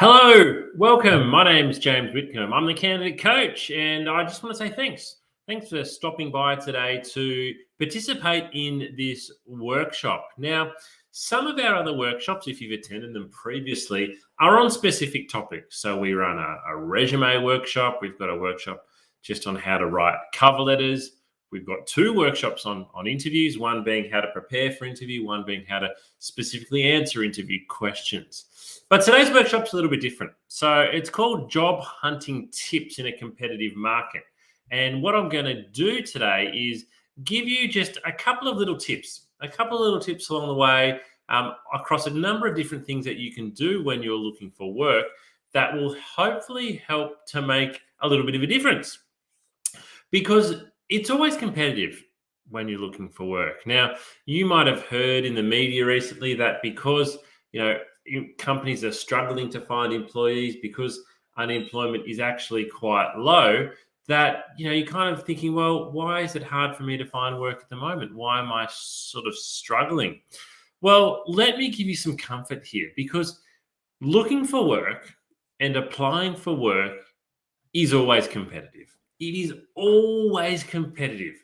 Hello, welcome. My name's James Whitcomb. I'm the candidate coach, and I just want to say thanks. Thanks for stopping by today to participate in this workshop. Now, some of our other workshops, if you've attended them previously, are on specific topics. So we run a resume workshop. We've got a workshop just on how to write cover letters. We've got two workshops on interviews, one being how to prepare for interview, one being how to specifically answer interview questions. But today's workshop's a little bit different. So it's called Job Hunting Tips in a Competitive Market. And what I'm going to do today is give you just a couple of little tips along the way across a number of different things that you can do when you're looking for work that will hopefully help to make a little bit of a difference. Because it's always competitive when you're looking for work. Now, you might have heard in the media recently that because, companies are struggling to find employees because unemployment is actually quite low, that, you're kind of thinking, well, why is it hard for me to find work at the moment? Why am I sort of struggling? Well, let me give you some comfort here, because looking for work and applying for work is always competitive. It is always competitive.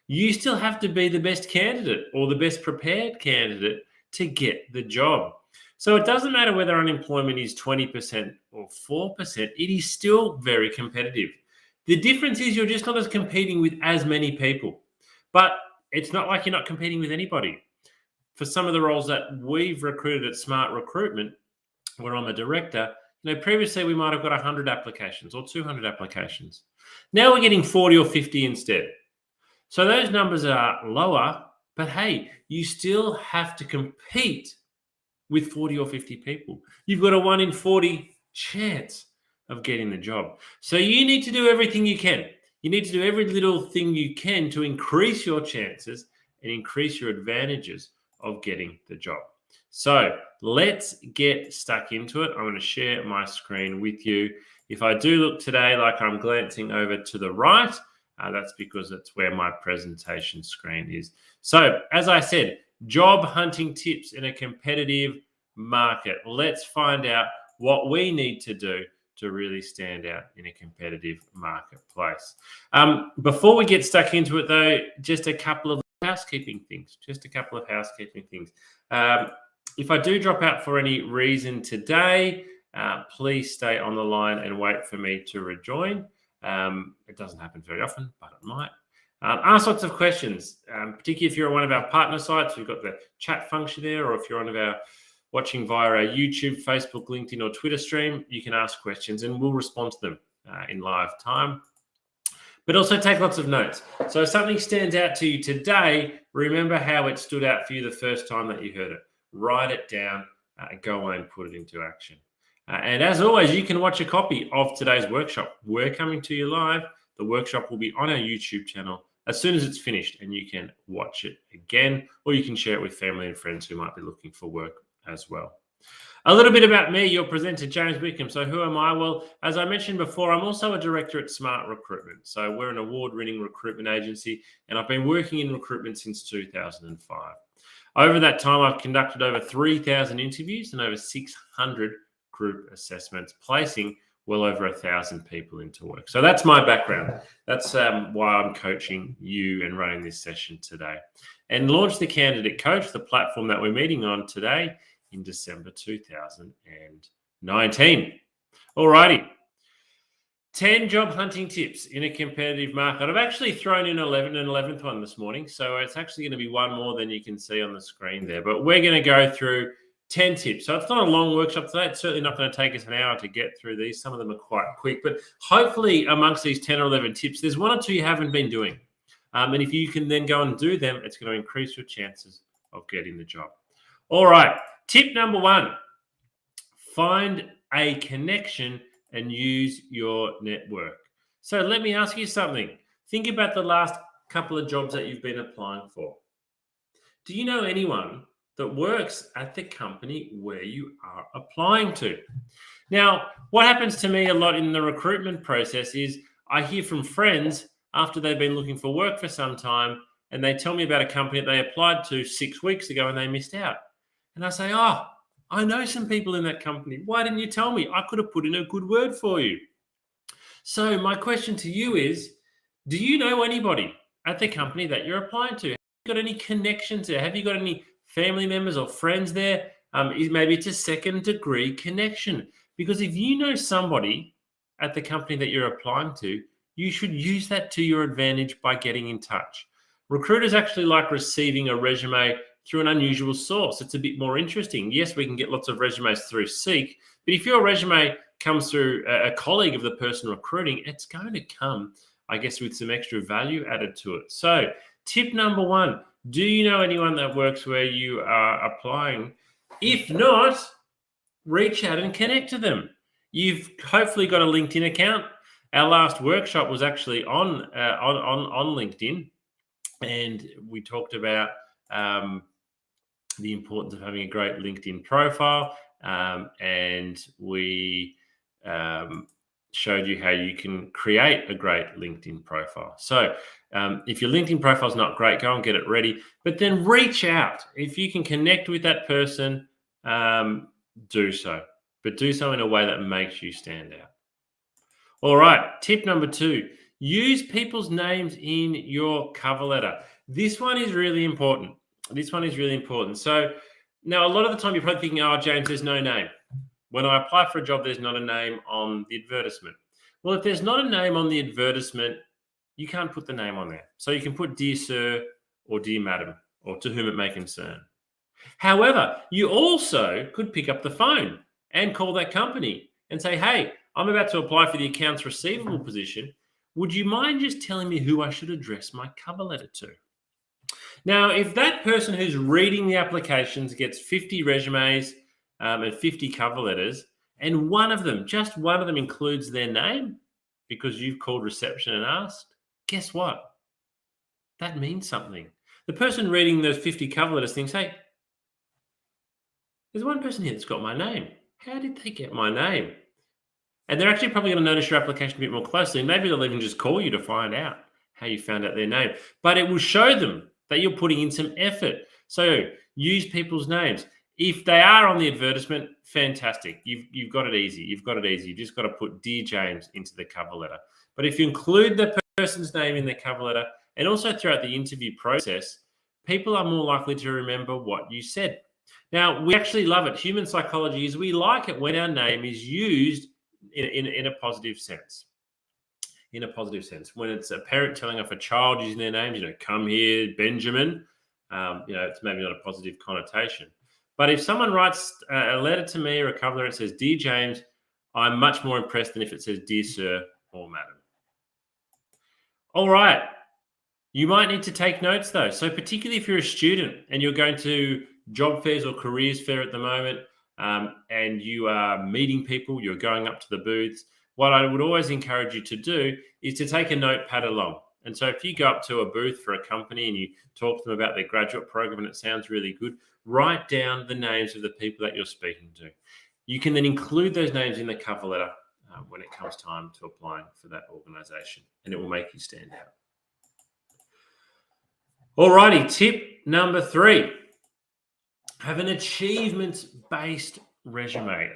You still have to be the best candidate or the best prepared candidate to get the job. So it doesn't matter whether unemployment is 20% or 4%, it is still very competitive. The difference is you're just not as competing with as many people. But it's not like you're not competing with anybody. For some of the roles that we've recruited at Smart Recruitment, where I'm a director, previously we might have got 100 applications or 200 applications. Now we're getting 40 or 50 instead. So those numbers are lower, but hey, you still have to compete with 40 or 50 people. You've got a 1 in 40 chance of getting the job. So you need to do everything you can. You need to do every little thing you can to increase your chances and increase your advantages of getting the job. So let's get stuck into it. I'm going to share my screen with you. If I do look today like I'm glancing over to the right, that's because that's where my presentation screen is. So as I said, job hunting tips in a competitive market. Let's find out what we need to do to really stand out in a competitive marketplace. Before we get stuck into it though, just a couple of housekeeping things. If I do drop out for any reason today, please stay on the line and wait for me to rejoin. It doesn't happen very often, but it might. Ask lots of questions, particularly if you're on one of our partner sites. We've got the chat function there, or if you're watching via our YouTube, Facebook, LinkedIn, or Twitter stream, you can ask questions and we'll respond to them in live time. But also take lots of notes. So if something stands out to you today, remember how it stood out for you the first time that you heard it. Write it down, go away and put it into action. And as always, you can watch a copy of today's workshop. We're coming to you live. The workshop will be on our YouTube channel as soon as it's finished, and you can watch it again, or you can share it with family and friends who might be looking for work as well. A little bit about me, your presenter, James Whitcomb. So who am I? Well, as I mentioned before, I'm also a director at Smart Recruitment. So we're an award-winning recruitment agency, and I've been working in recruitment since 2005. Over that time, I've conducted over 3,000 interviews and over 600 group assessments, placing well over 1,000 people into work. So that's my background. That's why I'm coaching you and running this session today. And launched the Candidate Coach, the platform that we're meeting on today, in December 2019. Alrighty. 10 job hunting tips in a competitive market. I've actually thrown in an 11th one this morning. So it's actually going to be one more than you can see on the screen there. But we're going to go through 10 tips. So it's not a long workshop today. It's certainly not going to take us an hour to get through these. Some of them are quite quick. But hopefully amongst these 10 or 11 tips, there's one or two you haven't been doing. And if you can then go and do them, it's going to increase your chances of getting the job. All right. Tip number 1, find a connection and use your network. So let me ask you something. Think about the last couple of jobs that you've been applying for. Do you know anyone that works at the company where you are applying to? Now, what happens to me a lot in the recruitment process is I hear from friends after they've been looking for work for some time, and they tell me about a company that they applied to 6 weeks ago and they missed out. And I say, oh, I know some people in that company. Why didn't you tell me? I could have put in a good word for you. So my question to you is, do you know anybody at the company that you're applying to? Have you got any connections there? Have you got any family members or friends there? Maybe it's a second degree connection. Because if you know somebody at the company that you're applying to, you should use that to your advantage by getting in touch. Recruiters actually like receiving a resume through an unusual source. It's a bit more interesting. Yes, we can get lots of resumes through Seek, but if your resume comes through a colleague of the person recruiting, it's going to come, I guess, with some extra value added to it. So, tip number one, do you know anyone that works where you are applying? If not, reach out and connect to them. You've hopefully got a LinkedIn account. Our last workshop was actually on LinkedIn, and we talked about the importance of having a great LinkedIn profile, and we showed you how you can create a great LinkedIn profile. So if your LinkedIn profile is not great, go and get it ready, but then reach out. If you can connect with that person, do so, but do so in a way that makes you stand out. All right, tip number two, use people's names in your cover letter. This one is really important. So now a lot of the time you're probably thinking, oh, James, there's no name. When I apply for a job, there's not a name on the advertisement. Well, if there's not a name on the advertisement, you can't put the name on there. So you can put dear sir or dear madam or to whom it may concern. However, you also could pick up the phone and call that company and say, hey, I'm about to apply for the accounts receivable position. Would you mind just telling me who I should address my cover letter to? Now, if that person who's reading the applications gets 50 resumes and 50 cover letters, and just one of them includes their name because you've called reception and asked, guess what? That means something. The person reading those 50 cover letters thinks, hey, there's one person here that's got my name. How did they get my name? And they're actually probably going to notice your application a bit more closely. Maybe they'll even just call you to find out how you found out their name. But it will show them that you're putting in some effort. So use people's names. If they are on the advertisement, fantastic. You've got it easy. You've just got to put Dear James into the cover letter. But if you include the person's name in the cover letter and also throughout the interview process, people are more likely to remember what you said. Now, we actually love it. Human psychology is we like it when our name is used in a positive sense. In a positive sense, when it's a parent telling off a child using their names, come here, Benjamin, it's maybe not a positive connotation. But if someone writes a letter to me or a cover letter that says, Dear James, I'm much more impressed than if it says, Dear Sir or Madam. All right. You might need to take notes, though. So particularly if you're a student and you're going to job fairs or careers fair at the moment, and you are meeting people, you're going up to the booths, what I would always encourage you to do is to take a notepad along. And so if you go up to a booth for a company and you talk to them about their graduate program and it sounds really good, write down the names of the people that you're speaking to. You can then include those names in the cover letter when it comes time to applying for that organization, and it will make you stand out. Alrighty, tip number 3. Have an achievements-based resume.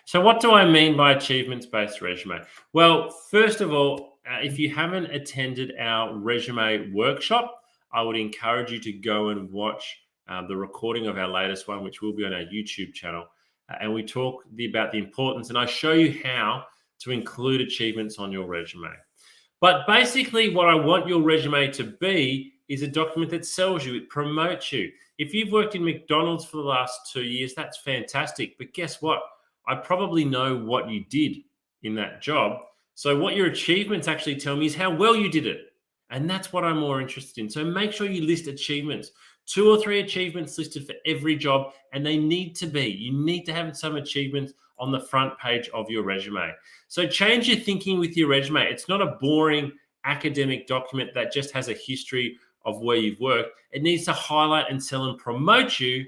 So what do I mean by achievements-based resume? Well, first of all, if you haven't attended our resume workshop, I would encourage you to go and watch the recording of our latest one, which will be on our YouTube channel. And we talk about the importance, and I show you how to include achievements on your resume. But basically what I want your resume to be is a document that sells you, it promotes you. If you've worked in McDonald's for the last 2 years, that's fantastic. But guess what? I probably know what you did in that job. So what your achievements actually tell me is how well you did it. And that's what I'm more interested in. So make sure you list achievements. 2 or 3 achievements listed for every job, and they need to be. You need to have some achievements on the front page of your resume. So change your thinking with your resume. It's not a boring academic document that just has a history of where you've worked. It needs to highlight and sell and promote you.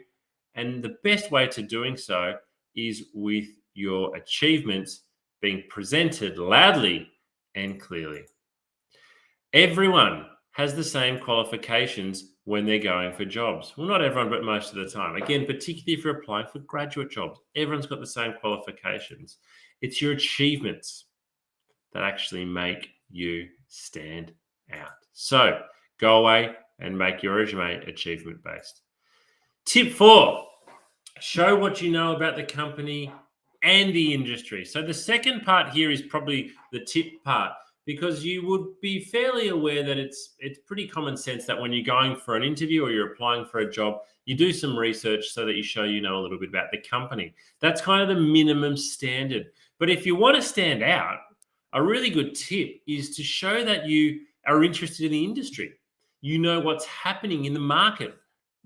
And the best way to doing so is with your achievements being presented loudly and clearly. Everyone has the same qualifications when they're going for jobs. Well, not everyone, but most of the time. Again, particularly if you're applying for graduate jobs, everyone's got the same qualifications. It's your achievements that actually make you stand out. So go away and make your resume achievement based. Tip 4, show what you know about the company and the industry. So the second part here is probably the tip part, because you would be fairly aware that it's pretty common sense that when you're going for an interview or you're applying for a job, you do some research so that you show you know a little bit about the company. That's kind of the minimum standard. But if you want to stand out, a really good tip is to show that you are interested in the industry. You know what's happening in the market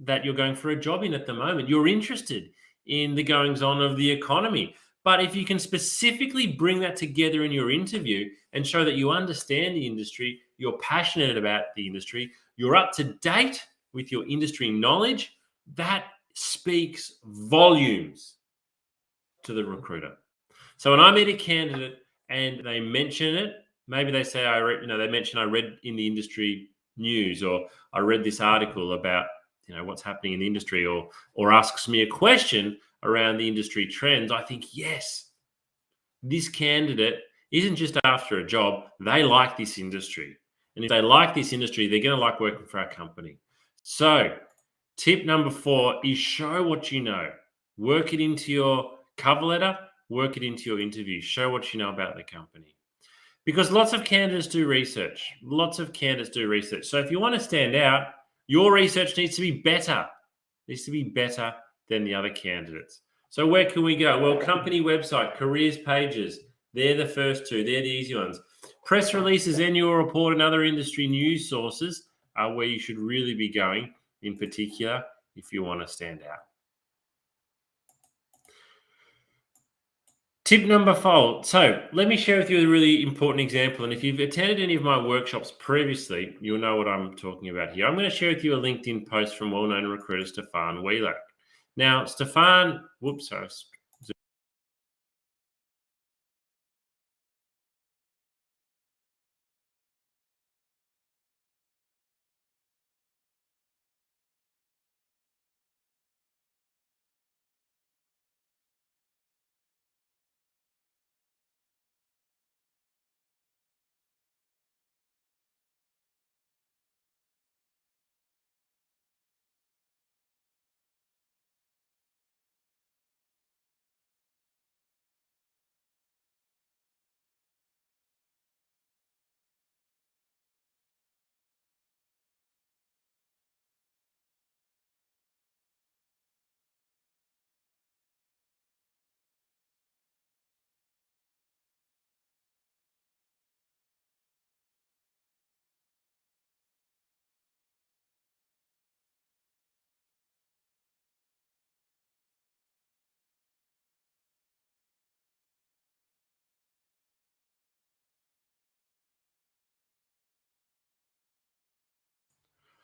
that you're going for a job in at the moment. You're interested in the goings on of the economy. But if you can specifically bring that together in your interview and show that you understand the industry, you're passionate about the industry, you're up to date with your industry knowledge, that speaks volumes to the recruiter. So when I meet a candidate and they mention it, maybe they say, they mention I read in the industry news, or I read this article about, what's happening in the industry, or asks me a question around the industry trends, I think, yes, this candidate isn't just after a job. They like this industry. And if they like this industry, they're going to like working for our company. So tip number 4 is show what you know. Work it into your cover letter, work it into your interview. Show what you know about the company. Because lots of candidates do research. So if you want to stand out, your research needs to be better. Than the other candidates. So where can we go? Well, company website, careers pages, they're the first 2. They're the easy ones. Press releases, annual report, and other industry news sources are where you should really be going, in particular, if you want to stand out. Tip number 4. So let me share with you a really important example. And if you've attended any of my workshops previously, you'll know what I'm talking about here. I'm going to share with you a LinkedIn post from well-known recruiter Stefan Wheeler. Now, Stefan,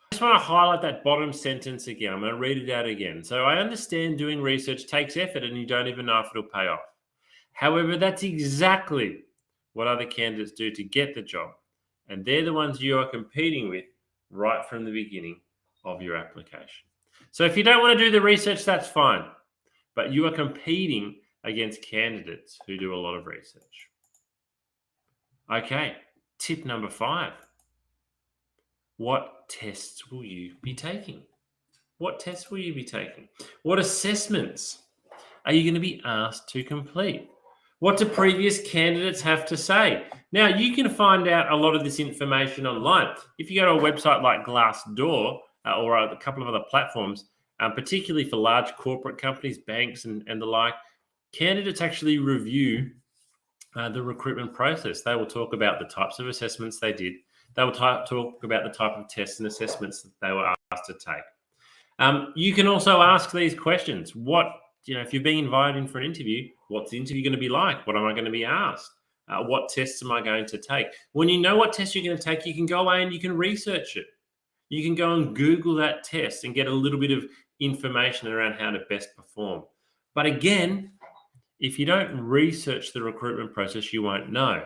I just want to highlight that bottom sentence again. I'm going to read it out again. So I understand doing research takes effort and you don't even know if it'll pay off. However, that's exactly what other candidates do to get the job. And they're the ones you are competing with right from the beginning of your application. So if you don't want to do the research, that's fine. But you are competing against candidates who do a lot of research. Okay, tip number 5. What tests will you be taking? What assessments are you going to be asked to complete? What do previous candidates have to say? Now, you can find out a lot of this information online. If you go to a website like Glassdoor or a couple of other platforms, particularly for large corporate companies, banks, and the like, candidates actually review the recruitment process. They will talk about the types of assessments they did. They will talk about the type of tests and assessments that they were asked to take. You can also ask these questions. If you're being invited in for an interview, what's the interview going to be like? What am I going to be asked? What tests am I going to take? When you know what test you're going to take, you can go away and you can research it. You can go and Google that test and get a little bit of information around how to best perform. But again, if you don't research the recruitment process, you won't know.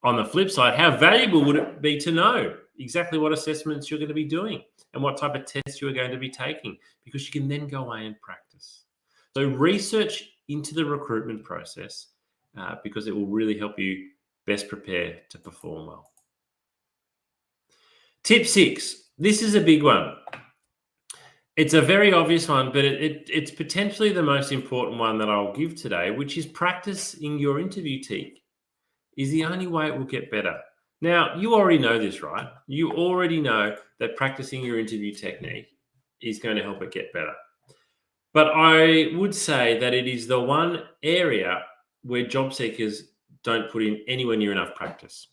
On the flip side, how valuable would it be to know exactly what assessments you're going to be doing and what type of tests you're going to be taking, because you can then go away and practice. So research into the recruitment process because it will really help you best prepare to perform well. Tip 6. This is a big one. It's a very obvious one, but it's potentially the most important one that I'll give today, which is practicing your interview technique is the only way it will get better. Now, you already know this, right? You already know that practicing your interview technique is going to help it get better. But I would say that it is the one area where job seekers don't put in anywhere near enough practice.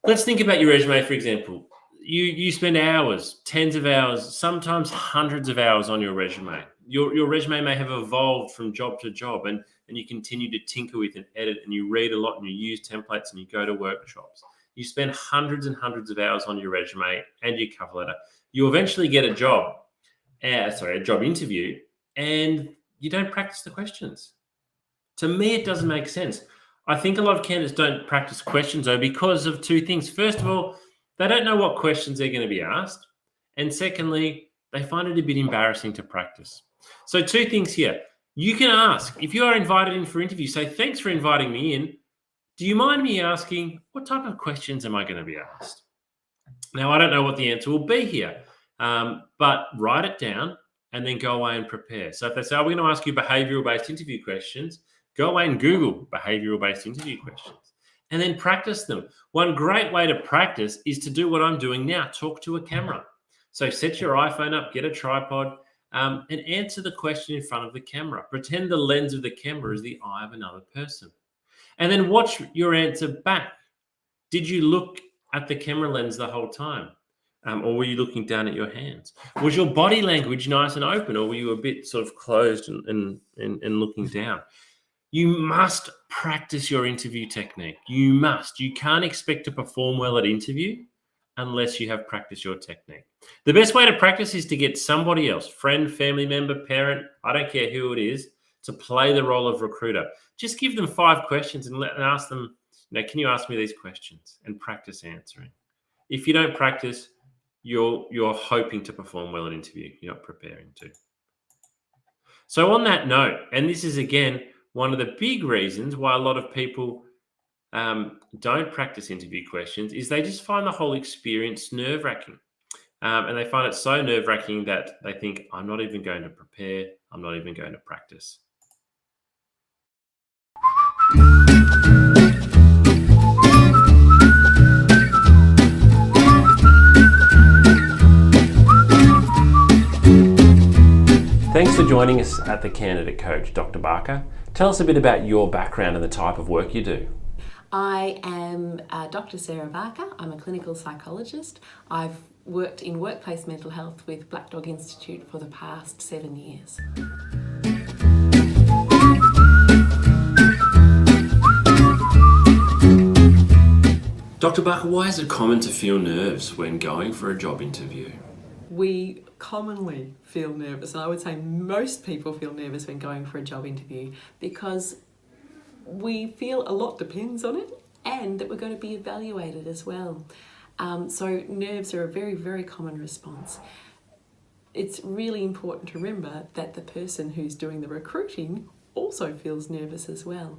Let's think about your resume, for example. You spend hours, tens of hours, sometimes hundreds of hours on your resume. Your resume may have evolved from job to job, and you continue to tinker with and edit, and you read a lot, and you use templates, and you go to workshops. You spend hundreds and hundreds of hours on your resume and your cover letter. You eventually get a job interview, and you don't practice the questions. To me, it doesn't make sense. I think a lot of candidates don't practice questions, though, because of two things. First of all, they don't know what questions they're going to be asked. And secondly, they find it a bit embarrassing to practice. So two things here. You can ask, if you are invited in for interview, say, thanks for inviting me in. Do you mind me asking, what type of questions am I going to be asked? Now, I don't know what the answer will be here, but write it down and then go away and prepare. So if they say, we're going to ask you behavioral-based interview questions, go away and Google behavioral-based interview questions and then practice them. One great way to practice is to do what I'm doing now, talk to a camera. So set your iPhone up, get a tripod, and answer the question in front of the camera. Pretend the lens of the camera is the eye of another person. And then watch your answer back. Did you look at the camera lens the whole time? Or were you looking down at your hands? Was your body language nice and open, or were you a bit sort of closed and looking down? You must practice your interview technique. You must. You can't expect to perform well at interview unless you have practiced your technique. The best way to practice is to get somebody else, friend, family member, parent, I don't care who it is, to play the role of recruiter. Just give them 5 questions and ask them, can you ask me these questions, and practice answering. If you don't practice, you're hoping to perform well at interview. You're not preparing to. So on that note, and this is again one of the big reasons why a lot of people don't practice interview questions, is they just find the whole experience nerve-wracking. And they find it so nerve-wracking that they think, I'm not even going to prepare. I'm not even going to practice. Thanks for joining us at The Candidate Coach, Dr. Barker. Tell us a bit about your background and the type of work you do. I am Dr. Sarah Barker. I'm a clinical psychologist. I've worked in workplace mental health with Black Dog Institute for the past 7 years. Dr. Barker, why is it common to feel nerves when going for a job interview? We commonly feel nervous, and I would say most people feel nervous when going for a job interview because we feel a lot depends on it and that we're going to be evaluated as well. So nerves are a very, very common response. It's really important to remember that the person who's doing the recruiting also feels nervous as well,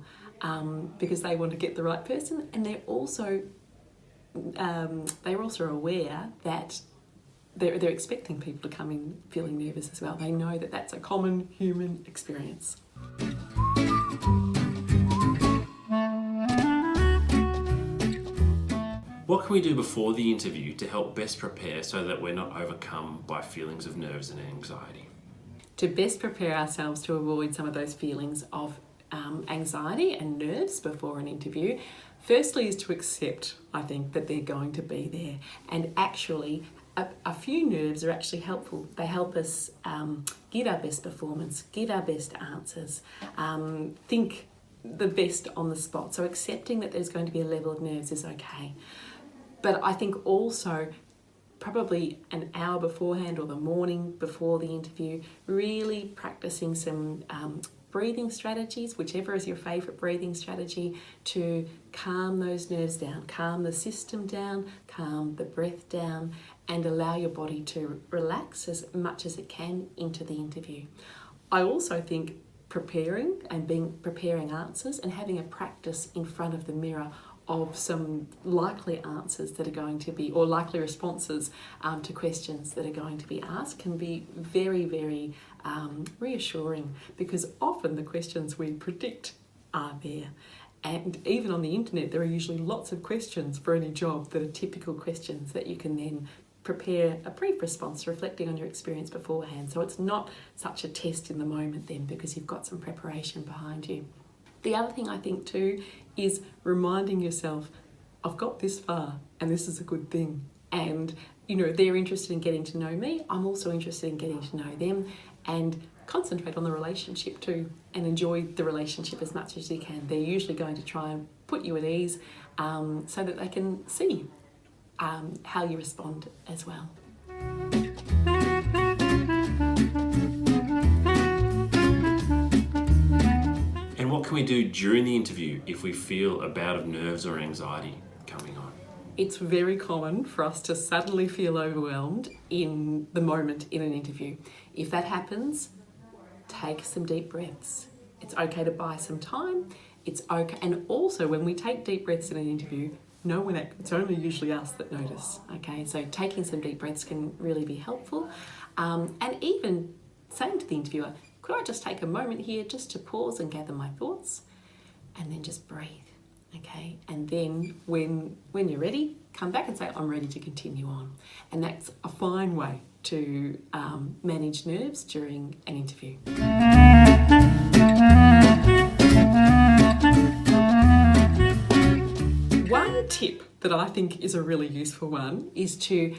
because they want to get the right person, and they're also aware that they're expecting people to come in feeling nervous as well. They know that that's a common human experience. What can we do before the interview to help best prepare so that we're not overcome by feelings of nerves and anxiety? To best prepare ourselves to avoid some of those feelings of anxiety and nerves before an interview, firstly is to accept, I think, that they're going to be there. And actually, a few nerves are actually helpful. They help us give our best performance, give our best answers, think the best on the spot. So accepting that there's going to be a level of nerves is okay. But I think also probably an hour beforehand or the morning before the interview, really practicing some breathing strategies, whichever is your favourite breathing strategy, to calm those nerves down, calm the system down, calm the breath down, and allow your body to relax as much as it can into the interview. I also think preparing answers and having a practice in front of the mirror of some likely answers that are going to be, or likely responses to questions that are going to be asked, can be very, very reassuring, because often the questions we predict are there. And even on the internet, there are usually lots of questions for any job that are typical questions that you can then prepare a brief response reflecting on your experience beforehand. So it's not such a test in the moment then, because you've got some preparation behind you. The other thing I think too is reminding yourself, I've got this far and this is a good thing. And, they're interested in getting to know me. I'm also interested in getting to know them, and concentrate on the relationship too and enjoy the relationship as much as you can. They're usually going to try and put you at ease so that they can see how you respond as well. And what can we do during the interview if we feel a bout of nerves or anxiety coming on? It's very common for us to suddenly feel overwhelmed in the moment in an interview. If that happens, take some deep breaths. It's okay to buy some time. It's okay. And also, when we take deep breaths in an interview, it's only usually us that notice, okay? So taking some deep breaths can really be helpful. And even saying to the interviewer, could I just take a moment here just to pause and gather my thoughts? And then just breathe, okay? And then when you're ready, come back and say, I'm ready to continue on. And that's a fine way to manage nerves during an interview. One tip that I think is a really useful one is to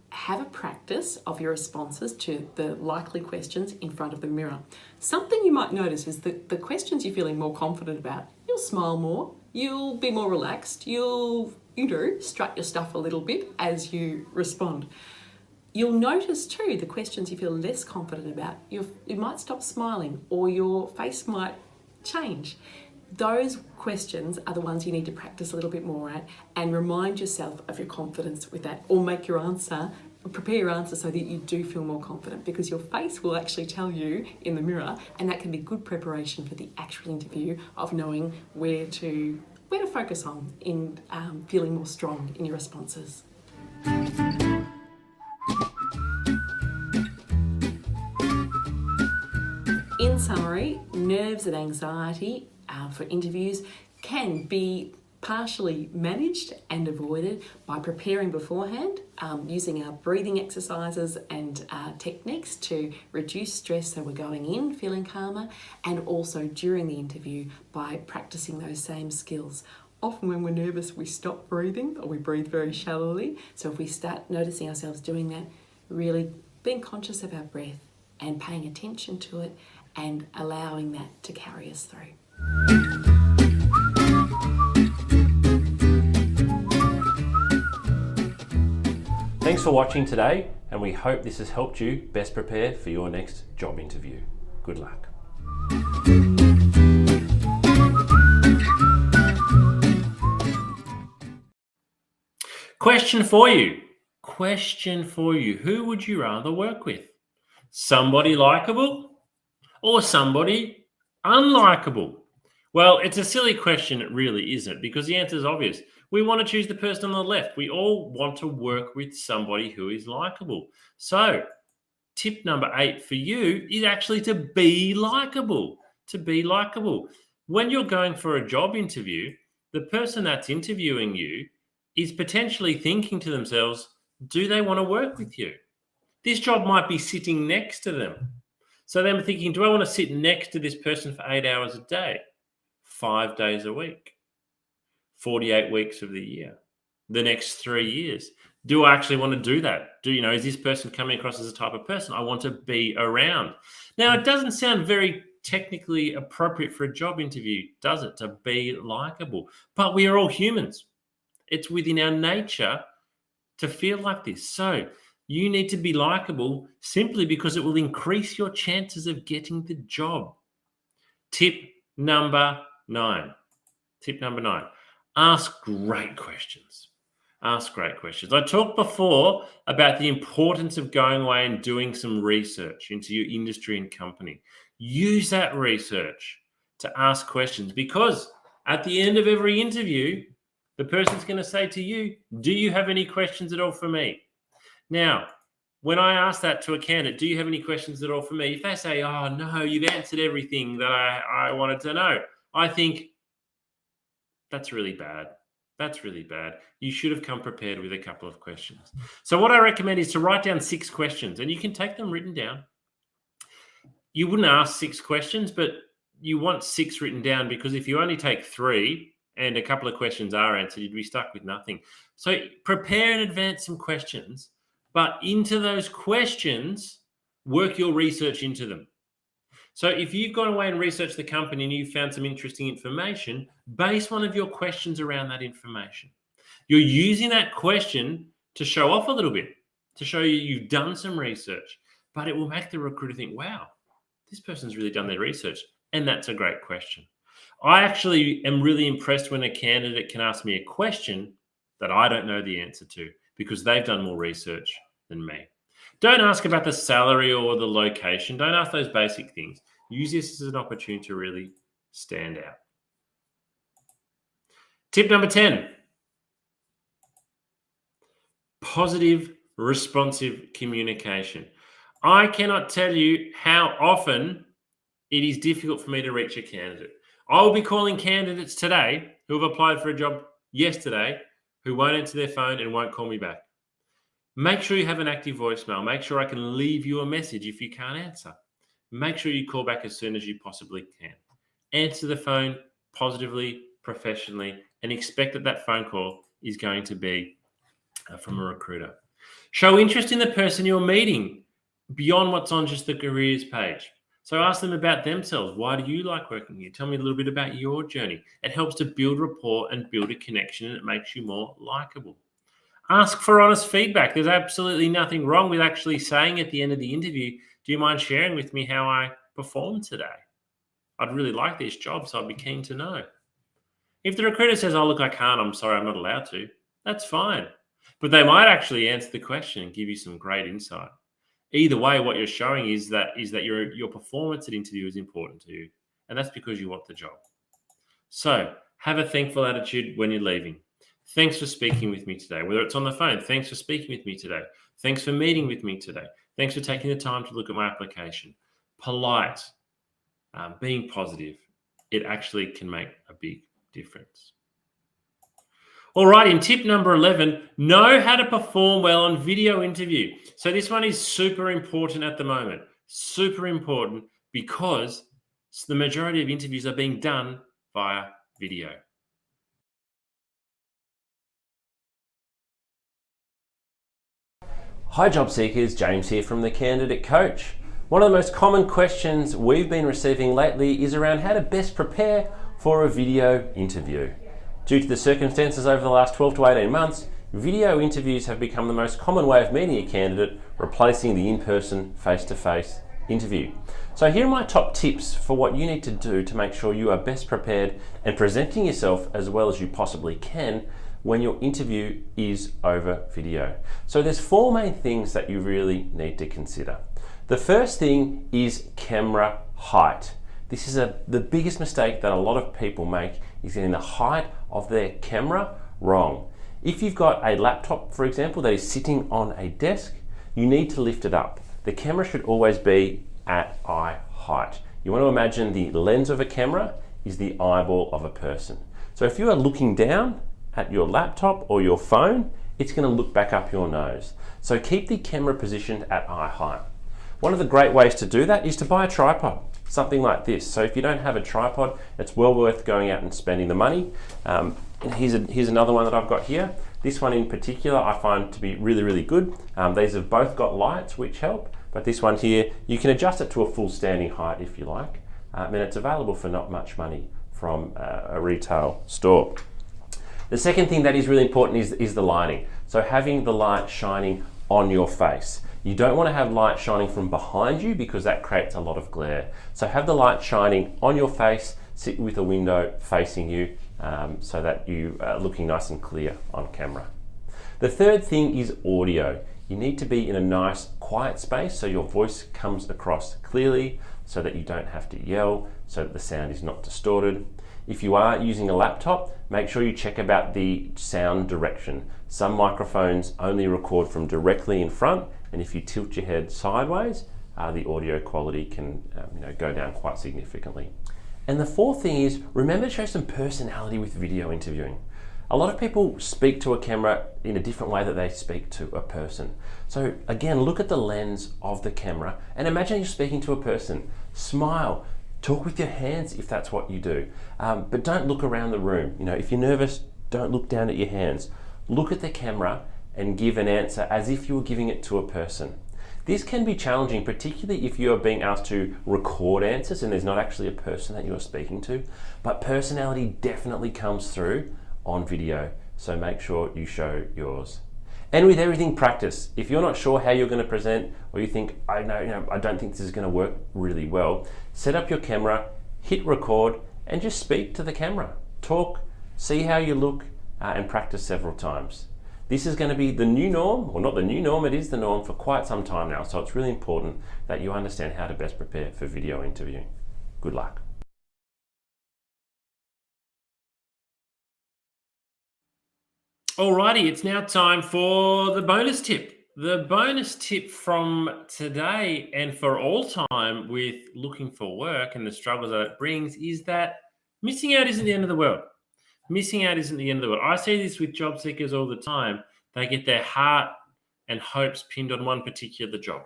have a practice of your responses to the likely questions in front of the mirror. Something you might notice is that the questions you're feeling more confident about, you'll smile more, you'll be more relaxed, you'll, strut your stuff a little bit as you respond. You'll notice too, the questions you feel less confident about, you might stop smiling or your face might change. Those questions are the ones you need to practice a little bit more at, and remind yourself of your confidence with that, or prepare your answer so that you do feel more confident, because your face will actually tell you in the mirror, and that can be good preparation for the actual interview of knowing where to focus on in feeling more strong in your responses. In summary, nerves and anxiety for interviews can be partially managed and avoided by preparing beforehand, using our breathing exercises and techniques to reduce stress so we're going in feeling calmer, and also during the interview by practicing those same skills. Often when we're nervous, we stop breathing or we breathe very shallowly. So if we start noticing ourselves doing that, really being conscious of our breath and paying attention to it and allowing that to carry us through. Thanks for watching today, and we hope this has helped you best prepare for your next job interview. Good luck. Question for you. Who would you rather work with? Somebody likable or somebody unlikable? Well, it's a silly question, it really isn't, because the answer is obvious. We want to choose the person on the left. We all want to work with somebody who is likable. So, tip number 8 for you is actually to be likable. To be likable. When you're going for a job interview, the person that's interviewing you is potentially thinking to themselves, do they want to work with you? This job might be sitting next to them. So they're thinking, do I want to sit next to this person for 8 hours a day, 5 days a week, 48 weeks of the year, the next 3 years? Do I actually want to do that? Is this person coming across as a type of person I want to be around? Now, it doesn't sound very technically appropriate for a job interview, does it, to be likable? But we are all humans. It's within our nature to feel like this. So you need to be likable simply because it will increase your chances of getting the job. Tip number 9. Tip number 9. Ask great questions. Ask great questions. I talked before about the importance of going away and doing some research into your industry and company. Use that research to ask questions, because at the end of every interview, the person's going to say to you, do you have any questions at all for me? Now, when I ask that to a candidate, do you have any questions at all for me? If they say, oh, no, you've answered everything that I wanted to know, I think that's really bad. That's really bad. You should have come prepared with a couple of questions. So what I recommend is to write down 6 questions, and you can take them written down. You wouldn't ask 6 questions, but you want 6 written down, because if you only take 3 and a couple of questions are answered, you'd be stuck with nothing. So prepare in advance some questions, but into those questions, work your research into them. So if you've gone away and researched the company and you've found some interesting information, base one of your questions around that information. You're using that question to show off a little bit, to show you you've done some research, but it will make the recruiter think, wow, this person's really done their research. And that's a great question. I actually am really impressed when a candidate can ask me a question that I don't know the answer to, because they've done more research than me. Don't ask about the salary or the location. Don't ask those basic things. Use this as an opportunity to really stand out. Tip number 10, positive, responsive communication. I cannot tell you how often it is difficult for me to reach a candidate. I will be calling candidates today who have applied for a job yesterday who won't answer their phone and won't call me back. Make sure you have an active voicemail. Make sure I can leave you a message if you can't answer. Make sure you call back as soon as you possibly can. Answer the phone positively, professionally, and expect that that phone call is going to be from a recruiter. Show interest in the person you're meeting beyond what's on just the careers page. So ask them about themselves. Why do you like working here? Tell me a little bit about your journey. It helps to build rapport and build a connection, and it makes you more likable. Ask for honest feedback. There's absolutely nothing wrong with actually saying at the end of the interview, do you mind sharing with me how I performed today? I'd really like this job, so I'd be keen to know. If the recruiter says, oh, look, I can't, I'm sorry, I'm not allowed to, that's fine. But they might actually answer the question and give you some great insight. Either way, what you're showing is that your performance at interview is important to you, and that's because you want the job. So have a thankful attitude when you're leaving. Thanks for speaking with me today. Whether it's on the phone, thanks for speaking with me today. Thanks for meeting with me today. Thanks for taking the time to look at my application. Polite, being positive, it actually can make a big difference. All right, in tip number 11, know how to perform well on video interview. So this one is super important at the moment. Super important because the majority of interviews are being done via video. Hi job seekers, James here from The Candidate Coach. One of the most common questions we've been receiving lately is around how to best prepare for a video interview. Due to the circumstances over the last 12 to 18 months, video interviews have become the most common way of meeting a candidate, replacing the in-person, face-to-face interview. So here are my top tips for what you need to do to make sure you are best prepared and presenting yourself as well as you possibly can when your interview is over video. So there's 4 main things that you really need to consider. The first thing is camera height. This is the biggest mistake that a lot of people make, is getting the height of their camera wrong. If you've got a laptop, for example, that is sitting on a desk, you need to lift it up. The camera should always be at eye height. You want to imagine the lens of a camera is the eyeball of a person. So if you are looking down at your laptop or your phone, it's going to look back up your nose. So keep the camera positioned at eye height. One of the great ways to do that is to buy a tripod, something like this. So if you don't have a tripod, it's well worth going out and spending the money. Here's another one that I've got here. This one in particular I find to be really, really good. These have both got lights which help, but this one here, you can adjust it to a full standing height if you like. And it's available for not much money from a retail store. The second thing that is really important is the lighting. So having the light shining on your face. You don't want to have light shining from behind you because that creates a lot of glare. So have the light shining on your face, sit with a window facing you so that you are looking nice and clear on camera. The third thing is audio. You need to be in a nice quiet space so your voice comes across clearly, so that you don't have to yell, so that the sound is not distorted. If you are using a laptop, make sure you check about the sound direction. Some microphones only record from directly in front, and if you tilt your head sideways, the audio quality can go down quite significantly. And the fourth thing is, remember to show some personality with video interviewing. A lot of people speak to a camera in a different way that they speak to a person. So again, look at the lens of the camera and imagine you're speaking to a person. Smile, talk with your hands if that's what you do, but don't look around the room. If you're nervous, don't look down at your hands. Look at the camera and give an answer as if you were giving it to a person. This can be challenging, particularly if you are being asked to record answers and there's not actually a person that you're speaking to, but personality definitely comes through on video, so make sure you show yours. And with everything, practice. If you're not sure how you're going to present, or you think, I don't think this is going to work really well, set up your camera, hit record, and just speak to the camera. Talk, see how you look, and practice several times. This is going to be the new norm, or not the new norm, it is the norm for quite some time now, so it's really important that you understand how to best prepare for video interviewing. Good luck. Alrighty, it's now time for the bonus tip. The bonus tip from today and for all time with looking for work and the struggles that it brings is that missing out isn't the end of the world. Missing out isn't the end of the world. I see this with job seekers all the time. They get their heart and hopes pinned on one particular job.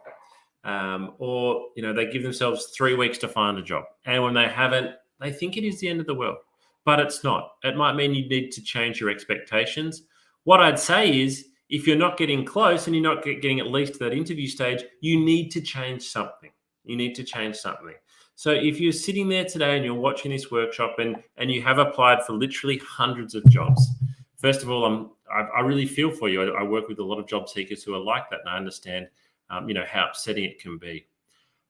Or they give themselves 3 weeks to find a job. And when they haven't, they think it is the end of the world. But it's not. It might mean you need to change your expectations. What I'd say is, if you're not getting close and you're not getting at least to that interview stage, you need to change something. You need to change something. So if you're sitting there today and you're watching this workshop and you have applied for literally hundreds of jobs, first of all, I really feel for you. I work with a lot of job seekers who are like that, and I understand, how upsetting it can be.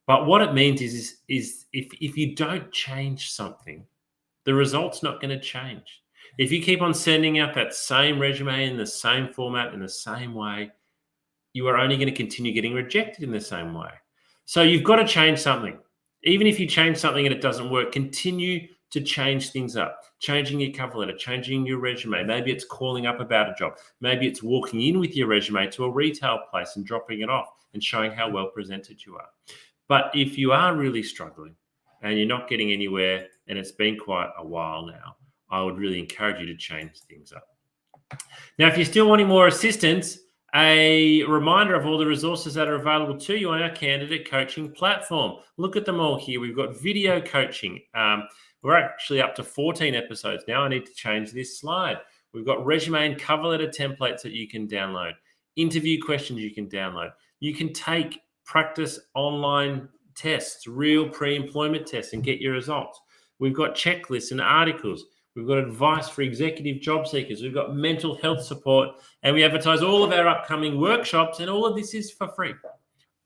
But what it means is if you don't change something, the result's not going to change. If you keep on sending out that same resume in the same format, in the same way, you are only going to continue getting rejected in the same way. So you've got to change something. Even if you change something and it doesn't work, continue to change things up. Changing your cover letter, changing your resume. Maybe it's calling up about a job. Maybe it's walking in with your resume to a retail place and dropping it off and showing how well presented you are. But if you are really struggling and you're not getting anywhere and it's been quite a while now, I would really encourage you to change things up. Now, if you're still wanting more assistance, a reminder of all the resources that are available to you on our candidate coaching platform. Look at them all here. We've got video coaching. We're actually up to 14 episodes now. I need to change this slide. We've got resume and cover letter templates that you can download. Interview questions you can download. You can take practice online tests, real pre-employment tests, and get your results. We've got checklists and articles. We've got advice for executive job seekers. We've got mental health support, and we advertise all of our upcoming workshops, and all of this is for free.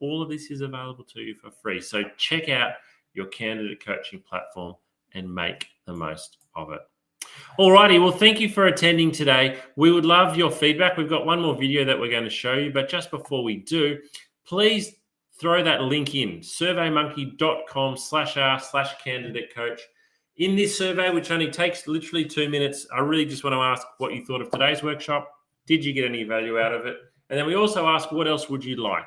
All of this is available to you for free. So check out your candidate coaching platform and make the most of it. All righty. Well, thank you for attending today. We would love your feedback. We've got one more video that we're going to show you, but just before we do, please throw that link in, surveymonkey.com/r/candidate coach. In this survey, which only takes literally 2 minutes, I really just want to ask what you thought of today's workshop. Did you get any value out of it? And then we also ask, what else would you like?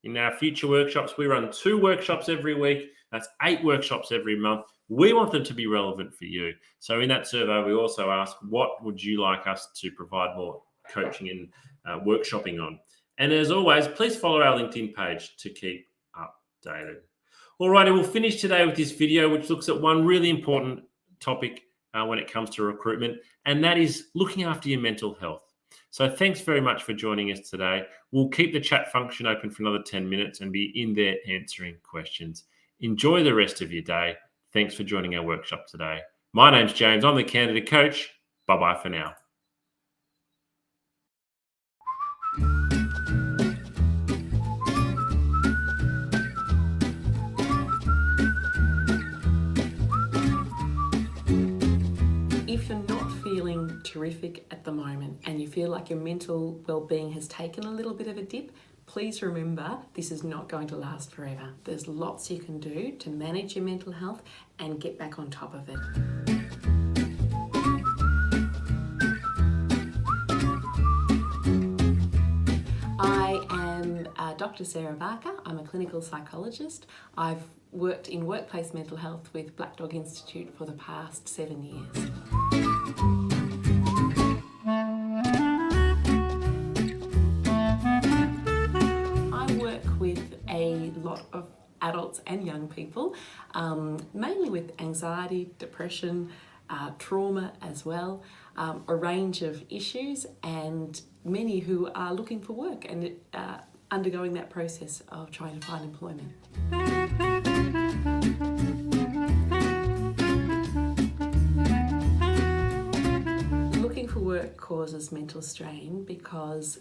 In our future workshops, we run 2 workshops every week. That's 8 workshops every month. We want them to be relevant for you. So in that survey, we also ask, what would you like us to provide more coaching and workshopping on? And as always, please follow our LinkedIn page to keep updated. Alrighty, we'll finish today with this video, which looks at one really important topic when it comes to recruitment, and that is looking after your mental health. So thanks very much for joining us today. We'll keep the chat function open for another 10 minutes and be in there answering questions. Enjoy the rest of your day. Thanks for joining our workshop today. My name's James. I'm the candidate coach. Bye-bye for now. terrific at the moment and you feel like your mental well-being has taken a little bit of a dip, please remember this is not going to last forever. There's lots you can do to manage your mental health and get back on top of it. I am Dr. Sarah Barker. I'm a clinical psychologist. I've worked in workplace mental health with Black Dog Institute for the past 7 years. A lot of adults and young people, mainly with anxiety, depression, trauma as well, a range of issues, and many who are looking for work and undergoing that process of trying to find employment. Looking for work causes mental strain because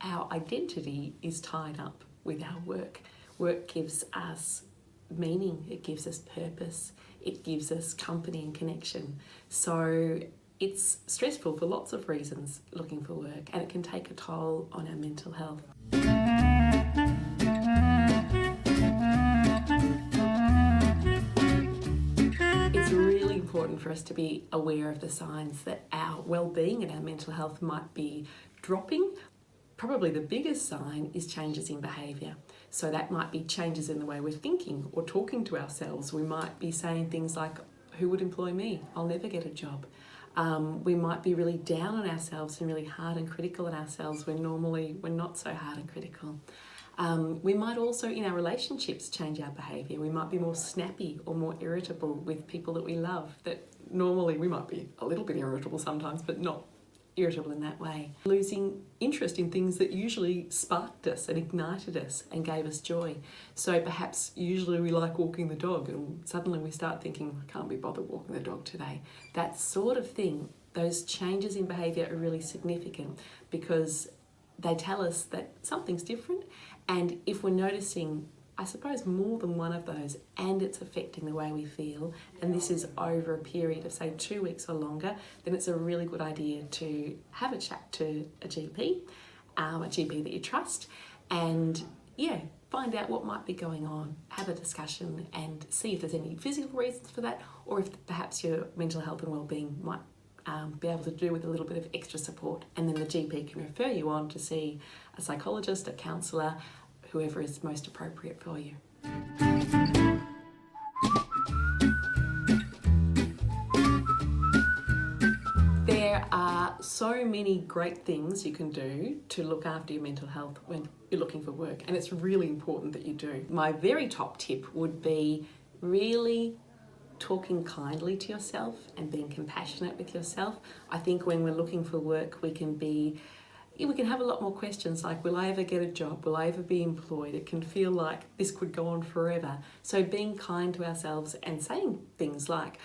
our identity is tied up with our work. Work gives us meaning, it gives us purpose, it gives us company and connection. So it's stressful for lots of reasons looking for work, and it can take a toll on our mental health. It's really important for us to be aware of the signs that our well-being and our mental health might be dropping. Probably the biggest sign is changes in behaviour. So that might be changes in the way we're thinking or talking to ourselves. We might be saying things like, who would employ me? I'll never get a job. We might be really down on ourselves and really hard and critical on ourselves when normally we're not so hard and critical. We might also, in our relationships, change our behaviour. We might be more snappy or more irritable with people that we love, that normally we might be a little bit irritable sometimes, but not irritable in that way. Losing interest in things that usually sparked us and ignited us and gave us joy. So perhaps usually we like walking the dog and suddenly we start thinking, I can't be bothered walking the dog today. That sort of thing, those changes in behaviour are really significant because they tell us that something's different, and if we're noticing, I suppose, more than one of those and it's affecting the way we feel, and this is over a period of say 2 weeks or longer, then it's a really good idea to have a chat to a GP that you trust, and find out what might be going on, have a discussion and see if there's any physical reasons for that, or if perhaps your mental health and well-being might be able to do with a little bit of extra support, and then the GP can refer you on to see a psychologist, a counsellor, whoever is most appropriate for you. There are so many great things you can do to look after your mental health when you're looking for work, and it's really important that you do. My very top tip would be really talking kindly to yourself and being compassionate with yourself. I think when we're looking for work, we can have a lot more questions like, will I ever get a job? Will I ever be employed? It can feel like this could go on forever. So being kind to ourselves and saying things like,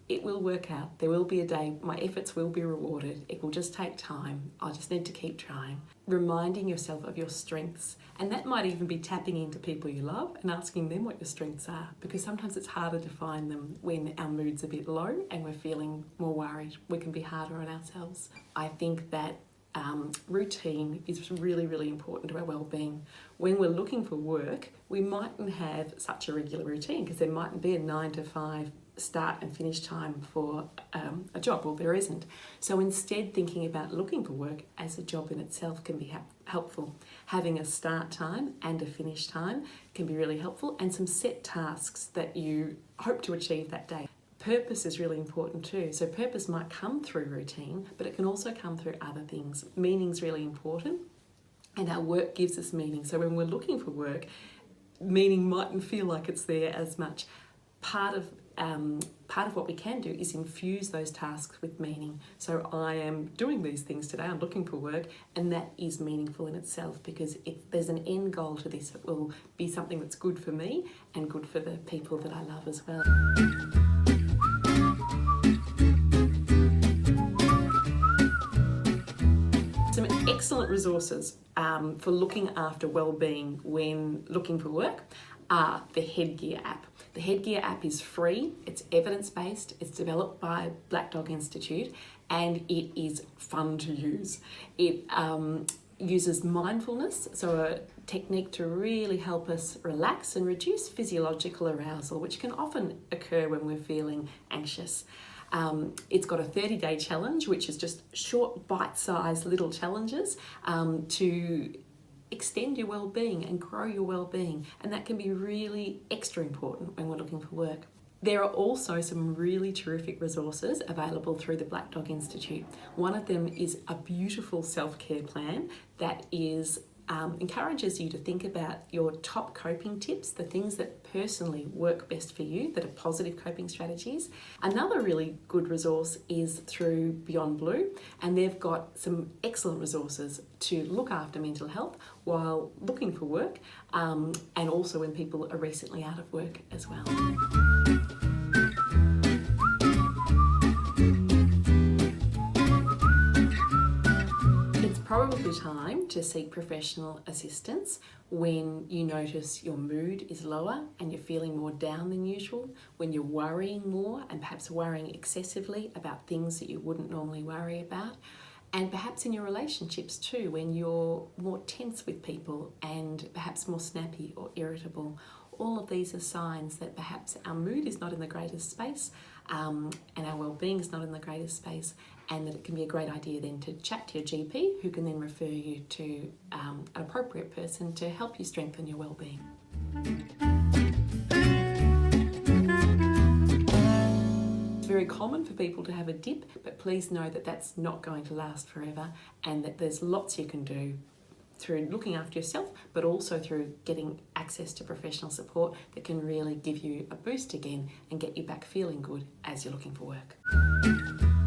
it will work out. There will be a day, my efforts will be rewarded. It will just take time. I just need to keep trying. Reminding yourself of your strengths. And that might even be tapping into people you love and asking them what your strengths are, because sometimes it's harder to find them when our mood's a bit low and we're feeling more worried. We can be harder on ourselves. I think that routine is really, really important to our well-being. When we're looking for work, we mightn't have such a regular routine because there mightn't be a 9 to 5 start and finish time for a job, or there isn't. So instead, thinking about looking for work as a job in itself can be helpful. Having a start time and a finish time can be really helpful, and some set tasks that you hope to achieve that day. Purpose is really important too. So purpose might come through routine, but it can also come through other things. Meaning's really important, and our work gives us meaning. So when we're looking for work, meaning mightn't feel like it's there as much. Part of what we can do is infuse those tasks with meaning. So I am doing these things today, I'm looking for work, and that is meaningful in itself because there's an end goal to this. It will be something that's good for me and good for the people that I love as well. Some excellent resources for looking after well-being when looking for work are the Headgear app. The Headgear app is free, it's evidence-based, it's developed by Black Dog Institute, and it is fun to use. It uses mindfulness, so a technique to really help us relax and reduce physiological arousal, which can often occur when we're feeling anxious. It's got a 30-day challenge, which is just short, bite-sized little challenges to extend your well-being and grow your well-being, and that can be really extra important when we're looking for work. There are also some really terrific resources available through the Black Dog Institute. One of them is a beautiful self-care plan that encourages you to think about your top coping tips, the things that personally work best for you, that are positive coping strategies. Another really good resource is through Beyond Blue, and they've got some excellent resources to look after mental health while looking for work, and also when people are recently out of work as well. Probably time to seek professional assistance when you notice your mood is lower and you're feeling more down than usual, when you're worrying more and perhaps worrying excessively about things that you wouldn't normally worry about, and perhaps in your relationships too, when you're more tense with people and perhaps more snappy or irritable. All of these are signs that perhaps our mood is not in the greatest space, and our well-being is not in the greatest space, and that it can be a great idea then to chat to your GP, who can then refer you to an appropriate person to help you strengthen your well-being. It's very common for people to have a dip, but please know that that's not going to last forever, and that there's lots you can do through looking after yourself, but also through getting access to professional support that can really give you a boost again and get you back feeling good as you're looking for work.